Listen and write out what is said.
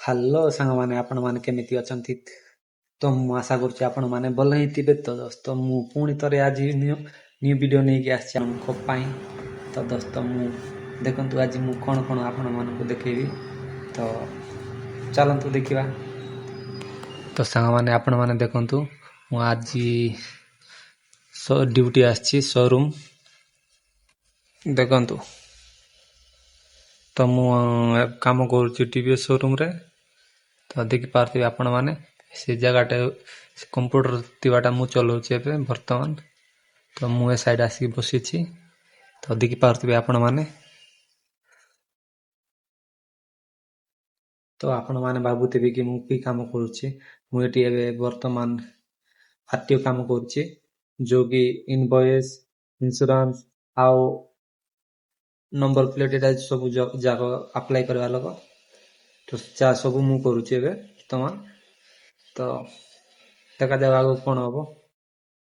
Hello ସାଙ୍ଗମାନେ, ଆପଣମାନେ କେମିତି ଅଛନ୍ତି? ତ ମୁଁ ଆଶା କରୁଛି ଆପଣମାନେ ଭଲ ହିଁ ଥିବେ। ତ ଦୋସ୍ତ ମୁଁ ପୁଣି ଥରେ ଆଜି ନ୍ୟୁ ଭିଡ଼ିଓ ନେଇକି ଆସିଛି ଆପଣଙ୍କ ପାଇଁ। ତ ଦୋସ୍ତ ମୁଁ ଦେଖନ୍ତୁ ଆଜି ମୁଁ କ'ଣ ଆପଣମାନଙ୍କୁ ଦେଖେଇବି। ତ ଚାଲନ୍ତୁ ଦେଖିବା। ତ ସାଙ୍ଗମାନେ ଆପଣମାନେ ଦେଖନ୍ତୁ, ମୁଁ ଆଜି ଡ୍ୟୁଟି ଆସିଛି ସୋରୁମ୍। ଦେଖନ୍ତୁ, ତ ମୁଁ କାମ କରୁଛି ଟିଭିଏସ୍ ସୋରୁମ୍ରେ। ତ ଦେଖିପାରୁଥିବେ ଆପଣମାନେ, ସେ ଜାଗାଟା ସେ କମ୍ପ୍ୟୁଟର ଥିବାଟା ମୁଁ ଚଲାଉଛି ଏବେ ବର୍ତ୍ତମାନ। ତ ମୁଁ ଏ ସାଇଡ଼୍ ଆସିକି ବସିଛି। ତ ଦେଖିପାରୁଥିବେ ଆପଣମାନେ। ତ ଆପଣମାନେ ଭାବୁଥିବେ କି ମୁଁ କି କାମ କରୁଛି। ମୁଁ ଏଠି ଏବେ ବର୍ତ୍ତମାନ ଆର୍ଟିଓ କାମ କରୁଛି, ଯୋଉକି ଇନଭଏସ୍, ଇନ୍ସୁରାନ୍ସ ଆଉ ନମ୍ବର ପ୍ଲେଟ୍ ଏଇଟା ସବୁ ଯାକ ଆପ୍ଲାଏ କରିବା ଲୋକ। ତ ସବୁ ମୁଁ କରୁଛି ଏବେ ବର୍ତ୍ତମାନ। ତ ଦେଖାଯାଉ ଆଗକୁ କ'ଣ ହବ।